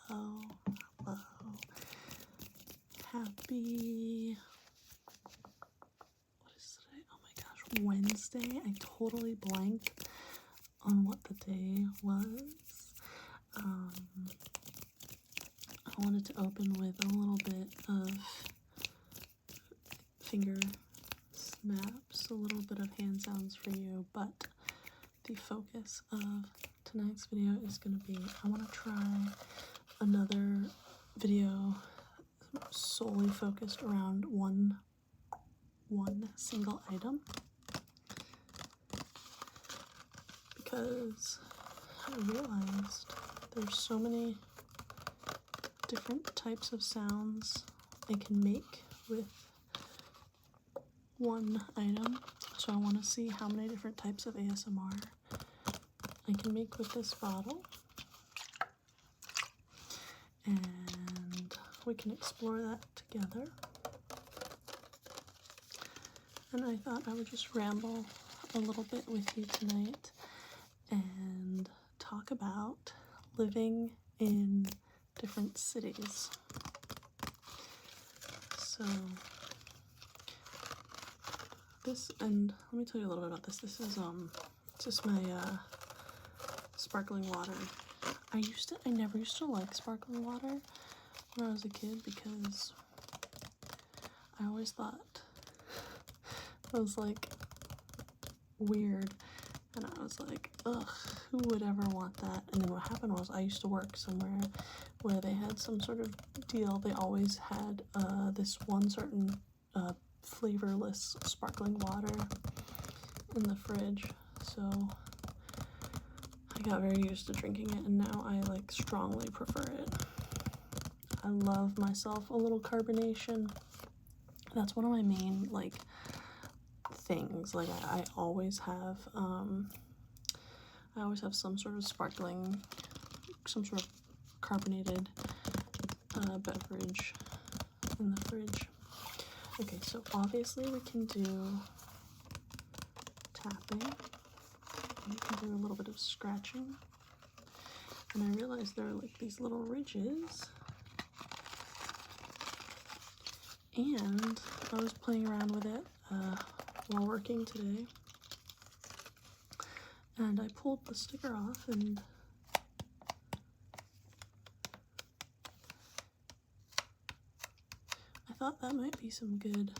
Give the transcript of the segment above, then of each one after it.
hello, hello. Happy, what is today? Oh my gosh, Wednesday. I totally blanked on what the day was. I wanted to open with a little bit of finger snaps, a little bit of hand sounds for you, but the focus of tonight's video is going to be, I want to try another video solely focused around one single item, because I realized there's so many different types of sounds I can make with one item. So I want to see how many different types of ASMR I can make with this bottle, and we can explore that together. And I thought I would just ramble a little bit with you tonight and talk about living in different cities. So this, and let me tell you a little bit about this. This is just my sparkling water. I never used to like sparkling water when I was a kid because I always thought it was like weird, and I was like, ugh, who would ever want that? And then what happened was I used to work somewhere where they had some sort of deal. They always had this one certain flavorless sparkling water in the fridge, so I got very used to drinking it, and now I like strongly prefer it. I love myself a little carbonation. That's one of my main like things. Like I always have some sort of sparkling, some sort of carbonated beverage in the fridge. Okay, so obviously we can do tapping, we can do a little bit of scratching, and I realized there are like these little ridges, and I was playing around with it while working today, and I pulled the sticker off, and I thought that might be some good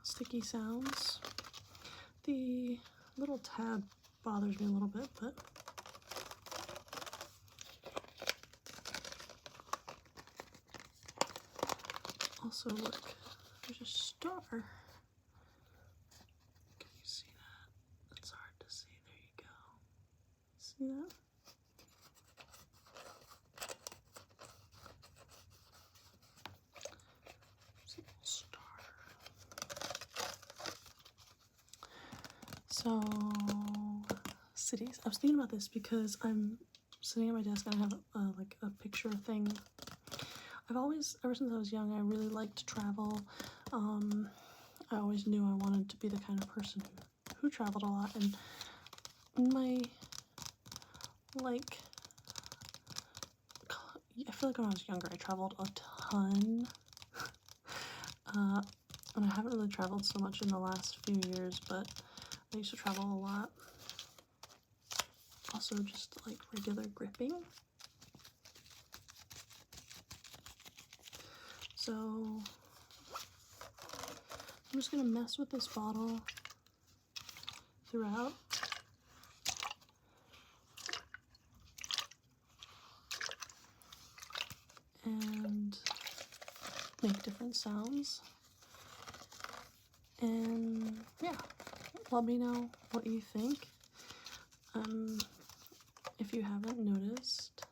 sticky sounds. The little tab bothers me a little bit, but also look, there's a star. Can you see that? It's hard to see. There you go. See that? So, cities. I was thinking about this because I'm sitting at my desk and I have like a picture thing. I've always, ever since I was young, I really liked to travel. I always knew I wanted to be the kind of person who traveled a lot, and my, like, I feel like when I was younger I traveled a ton, and I haven't really traveled so much in the last few years, but I used to travel a lot. Also just like regular gripping. So I'm just gonna mess with this bottle throughout. And make different sounds. And yeah, let me know what you think. If you haven't noticed,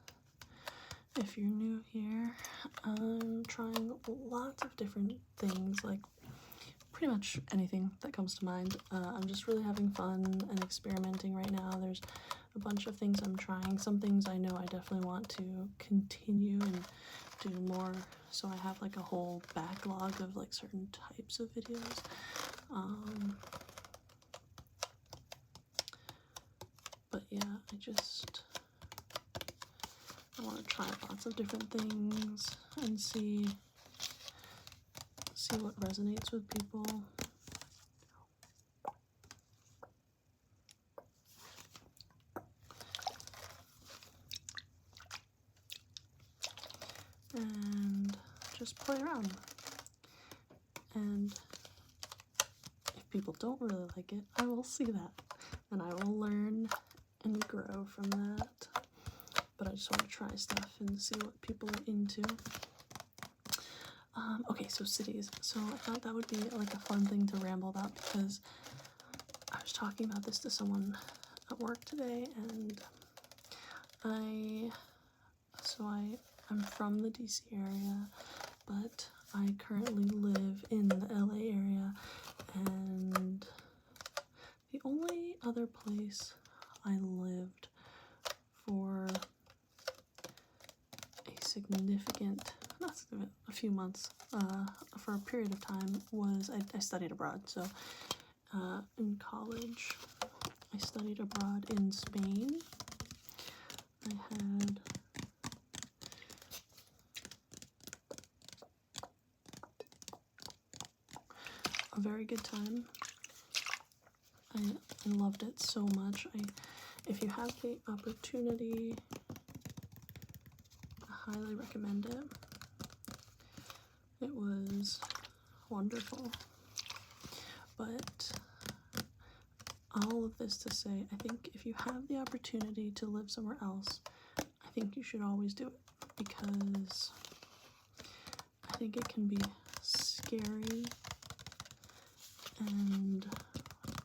if you're new here, I'm trying lots of different things, like pretty much anything that comes to mind. I'm just really having fun and experimenting right now. There's a bunch of things I'm trying. Some things I know I definitely want to continue and do more, so I have like a whole backlog of like certain types of videos. But yeah, I want to try lots of different things and see what resonates with people. And just play around. And if people don't really like it, I will see that. And I will learn and grow from that. But I just want to try stuff and see what people are into. Okay, so cities. So I thought that would be like a fun thing to ramble about, because I was talking about this to someone at work today, and I'm from the DC area, but I currently live in the LA area, and the only other place I lived for a few months, for a period of time, was I studied abroad. So in college, I studied abroad in Spain. I had a very good time. I loved it so much. If you have the opportunity, I highly recommend it. It was wonderful. But all of this to say, I think if you have the opportunity to live somewhere else, I think you should always do it, because I think it can be scary and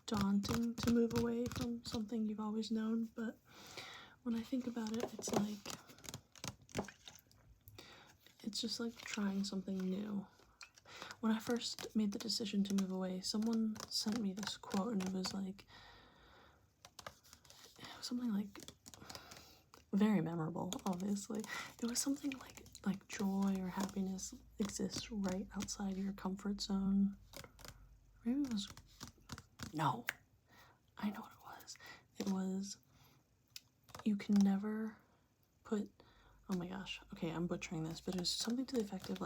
daunting to move away from something you've always known. But when I think about it, it's just like trying something new. When I first made the decision to move away, someone sent me this quote, and it was something like very memorable, obviously. It was something like joy or happiness exists right outside your comfort zone. Maybe it was, no, I know what it was. It was, you can never put, oh my gosh, okay, I'm butchering this, but it was something to the effect of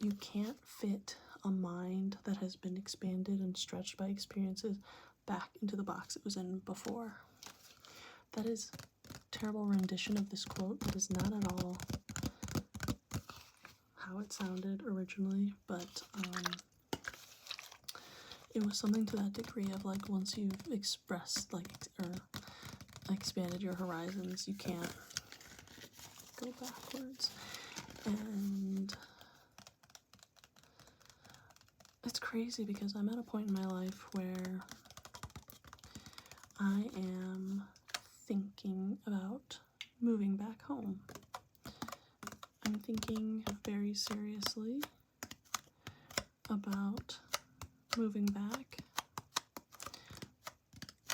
you can't fit a mind that has been expanded and stretched by experiences back into the box it was in before. That is a terrible rendition of this quote. It is not at all how it sounded originally, but it was something to that degree of once you've expressed or expanded your horizons, you can't go backwards. And it's crazy, because I'm at a point in my life where I am thinking about moving back home. I'm thinking very seriously about moving back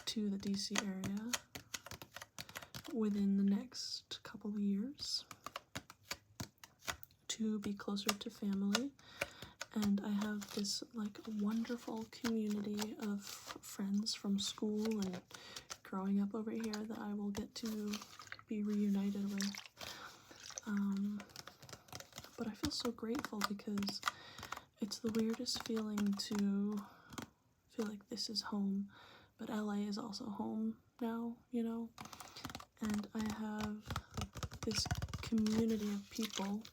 to the DC area within the next couple of years to be closer to family. And I have this wonderful community of friends from school and growing up over here that I will get to be reunited with. But I feel so grateful, because it's the weirdest feeling to feel like this is home, but LA is also home now, And I have this community of people,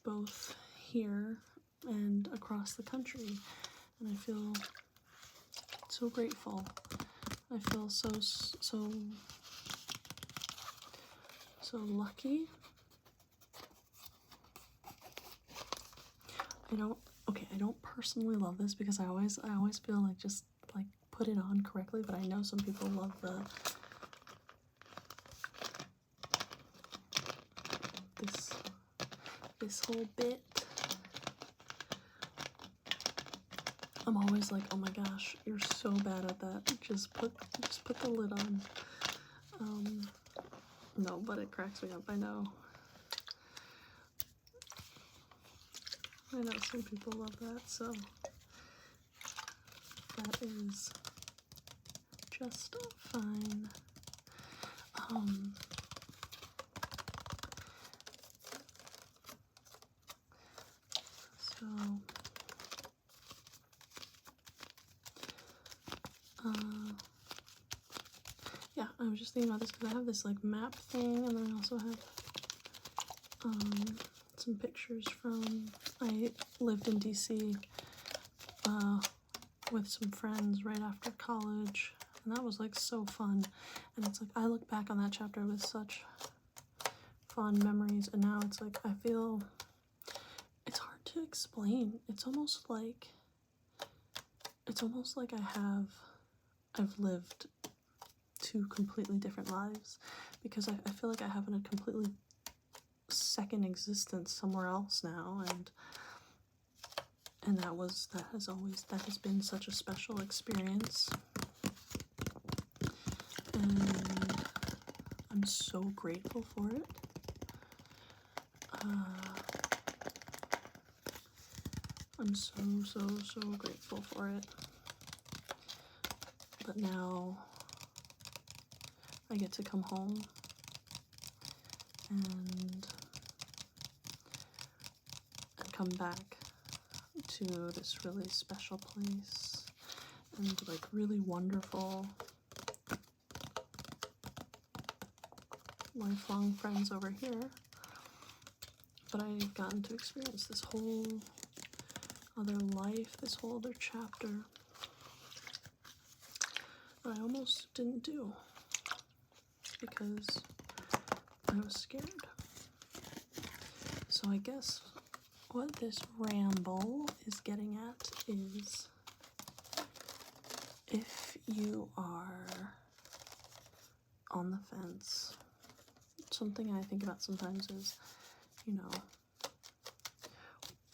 both here and across the country, and I feel so grateful. I feel so lucky. I don't personally love this, because I always feel just put it on correctly, but I know some people love this whole bit. I'm always oh my gosh, you're so bad at that. Just put the lid on. No, but it cracks me up. I know some people love that, so that is just fine. So, yeah, I was just thinking about this because I have this like map thing, and then I also have some pictures from, I lived in DC with some friends right after college, and that was like so fun. And it's like I look back on that chapter with such fond memories, and now it's like I feel it's hard to explain. It's almost like I've lived two completely different lives, because I feel like I have a completely second existence somewhere else now, and that has been such a special experience, and I'm so grateful for it. I'm so grateful for it. But now I get to come home and come back to this really special place and like really wonderful lifelong friends over here. But I've gotten to experience this whole other life, this whole other chapter that I almost didn't do because I was scared. So I guess what this ramble is getting at is, if you are on the fence, something I think about sometimes is,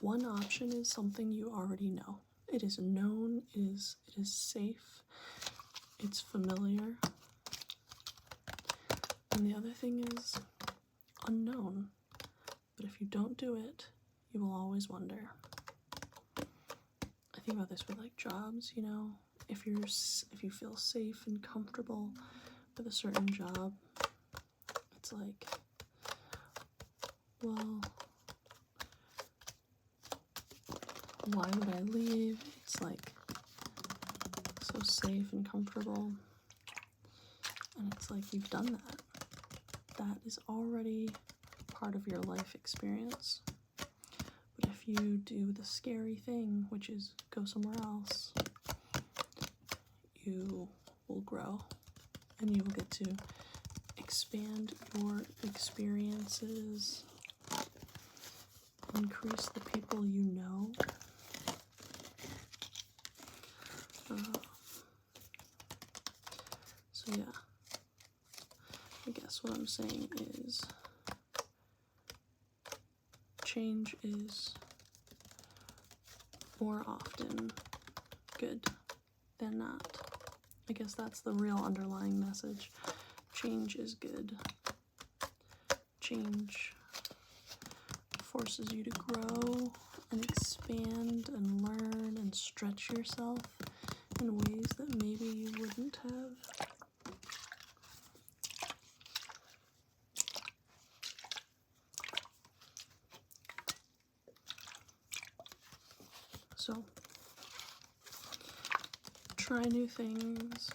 one option is something you already know. It is known, it is safe, it's familiar. And the other thing is unknown. But if you don't do it, you will always wonder. I think about this with like jobs, if you feel safe and comfortable with a certain job, it's like, well, why would I leave? It's like so safe and comfortable. And it's like, you've done that. That is already part of your life experience. But if you do the scary thing, which is go somewhere else, you will grow and you will get to expand your experiences, increase the people you know. So yeah, I guess what I'm saying is change is more often good than not. I guess that's the real underlying message. Change is good. Change forces you to grow and expand and learn and stretch yourself in ways that maybe you wouldn't have. So, try new things,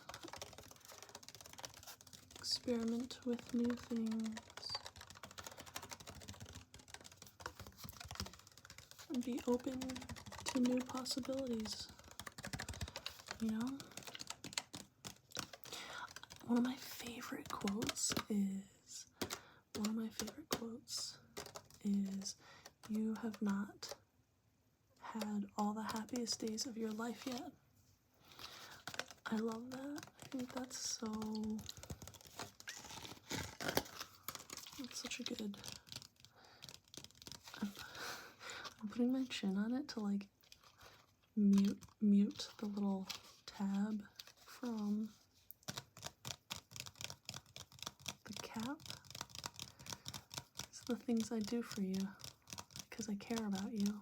experiment with new things, and be open to new possibilities, One of my favorite quotes is, you have not had all the happiest days of your life yet. I love that. I think that's such a good, I'm putting my chin on it to like mute the little tab from the cap. It's the things I do for you because I care about you.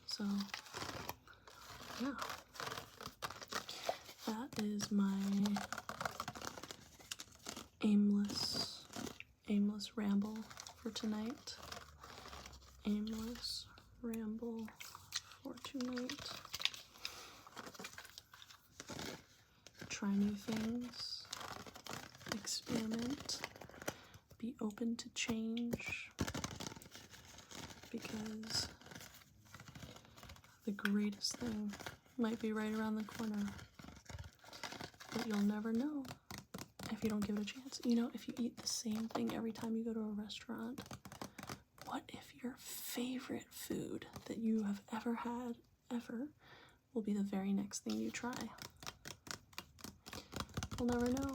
So, yeah. tonight. Try new things, experiment, be open to change, because the greatest thing might be right around the corner, but you'll never know if you don't give it a chance. You know, if you eat the same thing every time you go to a restaurant, what if your favorite food that you have ever had, ever, will be the very next thing you try? We'll never know.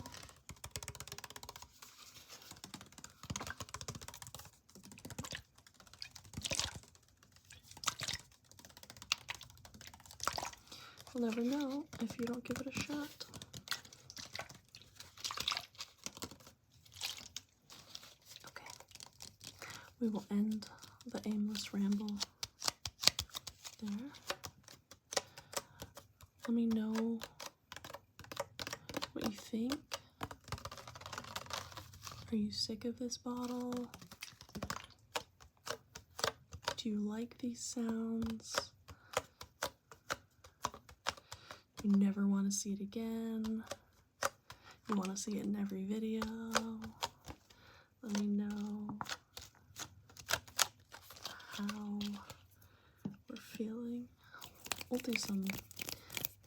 We'll never know if you don't give it a shot. Okay. We will end the aimless ramble there. Let me know what you think. Are you sick of this bottle? Do you like these sounds? You never want to see it again? You want to see it in every video? Let me know how we're feeling. We'll do some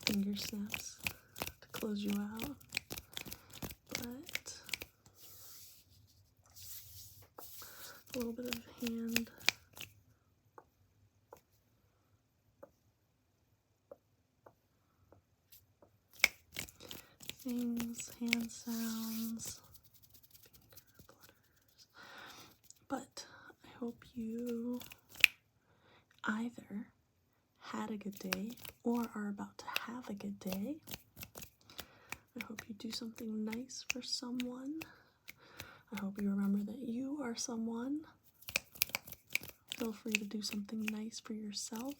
finger snaps to close you out, but a little bit of hand. Things, hand sounds, finger flutters. But I hope you either had a good day or are about to have a good day. I hope you do something nice for someone. I hope you remember that you are someone. Feel free to do something nice for yourself.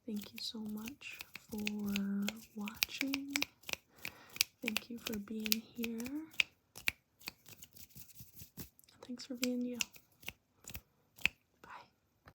Thank you so much for watching. Thank you for being here. Thanks for being you.